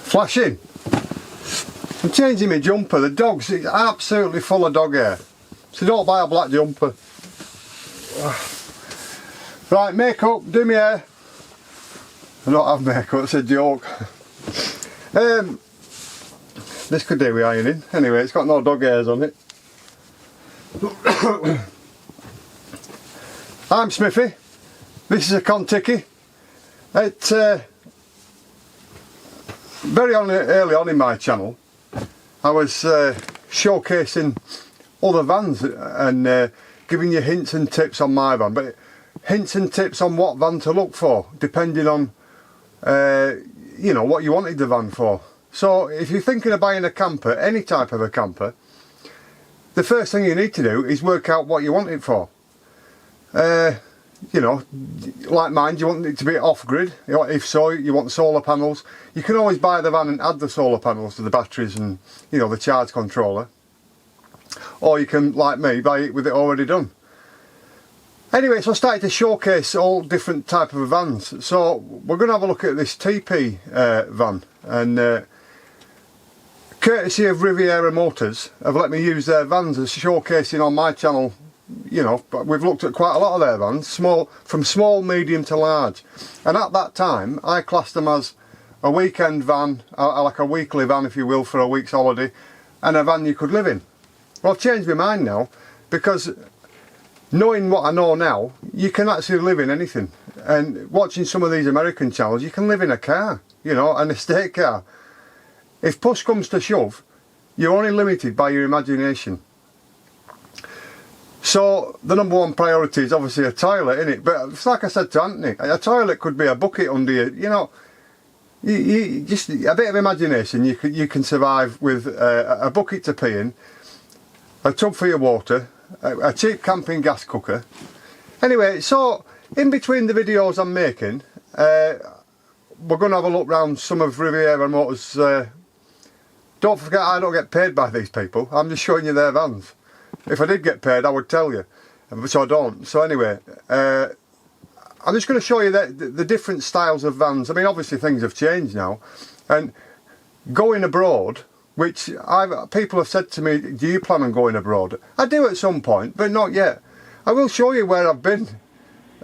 Flashing. I'm changing my jumper. The dog's absolutely full of dog hair. So don't buy a black jumper. Right, makeup, do me hair. I don't have makeup, it's a joke. This could do with ironing. Anyway, it's got no dog hairs on it. I'm Smithy. This is a Contiki. Very early on in my channel, I was showcasing other vans and giving you hints and tips on my van, but hints and tips on what van to look for, depending on you know, what you wanted the van for. So if you're thinking of buying a camper, any type of a camper, the first thing you need to do is work out what you want it for. You know, like mine, you want it to be off-grid. If so, you want solar panels. You can always buy the van and add the solar panels to the batteries and, you know, the charge controller. Or you can, like me, buy it with it already done. Anyway, so I started to showcase all different type of vans. So we're going to have a look at this TP van. And courtesy of Riviera Motors have let me use their vans as showcasing on my channel. You know, we've looked at quite a lot of their vans, from small, medium to large. And at that time, I classed them as a weekend van, like a weekly van if you will, for a week's holiday, and a van you could live in. Well, I've changed my mind now, because knowing what I know now, you can actually live in anything. And watching some of these American channels, you can live in a car, you know, an estate car. If push comes to shove, you're only limited by your imagination. So the number one priority is obviously a toilet, isn't it? But it's like I said to Anthony, a toilet could be a bucket under you. You know, you just a bit of imagination. You can survive with a bucket to pee in, a tub for your water, a cheap camping gas cooker. Anyway, so in between the videos I'm making, we're going to have a look round some of Riviera Motors. Don't forget, I don't get paid by these people. I'm just showing you their vans. If I did get paid, I would tell you, which I don't. So anyway, I'm just going to show you the different styles of vans. I mean, obviously things have changed now, and going abroad, which people have said to me, do you plan on going abroad? I do at some point, but not yet. I will show you where I've been.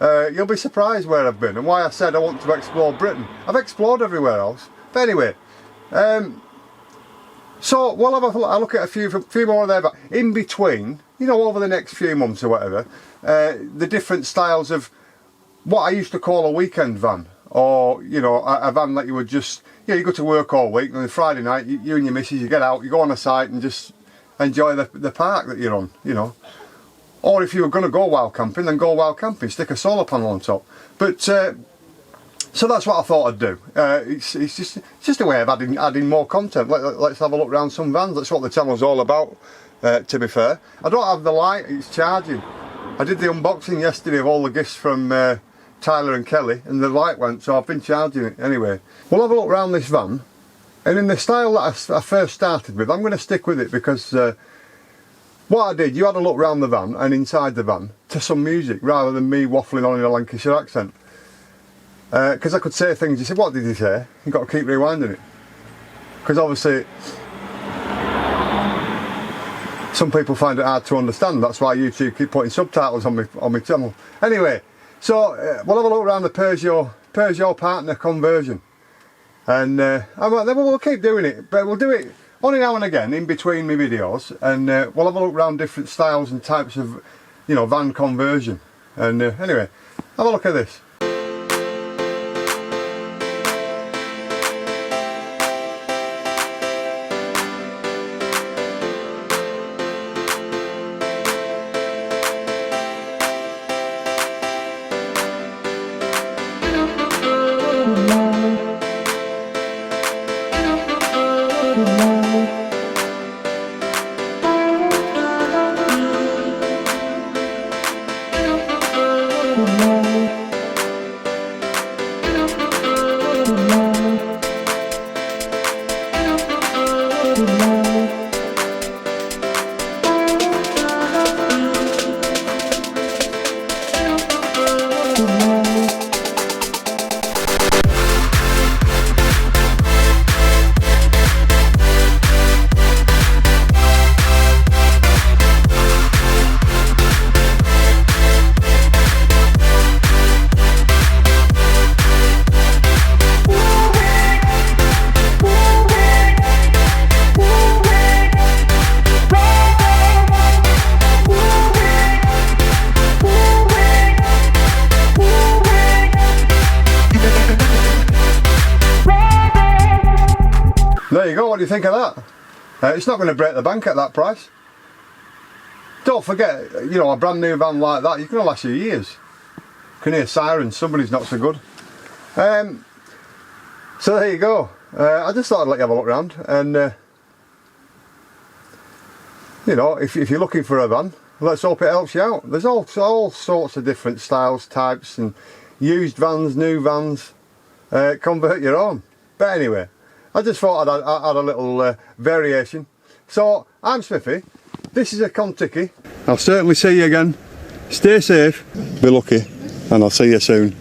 You'll be surprised where I've been and why I said I want to explore Britain. I've explored everywhere else. But anyway, so we'll have a look at a few more of there, but in between, you know, over the next few months or whatever, the different styles of what I used to call a weekend van, or, you know, a van that you would just, you know, you go to work all week, and then Friday night, you and your missus, you get out, you go on a site and just enjoy the park that you're on, you know. Or if you were going to go wild camping, then go wild camping, stick a solar panel on top. But so that's what I thought I'd do. It's just a way of adding more content. Let's have a look around some vans. That's what the channel's all about, to be fair. I don't have the light, it's charging. I did the unboxing yesterday of all the gifts from Tyler and Kelly, and the light went, so I've been charging it. Anyway, we'll have a look around this van. And in the style that I first started with, I'm going to stick with it because what I did, you had a look around the van and inside the van to some music, rather than me waffling on in a Lancashire accent. Because I could say things, you said, what did he say? You've got to keep rewinding it. Because obviously, some people find it hard to understand. That's why YouTube keep putting subtitles on my channel. Anyway, so we'll have a look around the Peugeot partner conversion. And we'll keep doing it, but we'll do it only now and again in between my videos. And we'll have a look around different styles and types of, you know, van conversion. And anyway, have a look at this. you think of that? It's not going to break the bank at that price. Don't forget, you know, a brand new van like that, you can last you years. You can hear sirens, somebody's not so good. So there you go. I just thought I'd let you have a look around, and you know, if you're looking for a van, let's hope it helps you out. There's all sorts of different styles, types, and used vans, new vans. Convert your own. But anyway, I just thought I'd add a little variation. So I'm Smithy. This is a Contiki. I'll certainly see you again. Stay safe, be lucky, and I'll see you soon.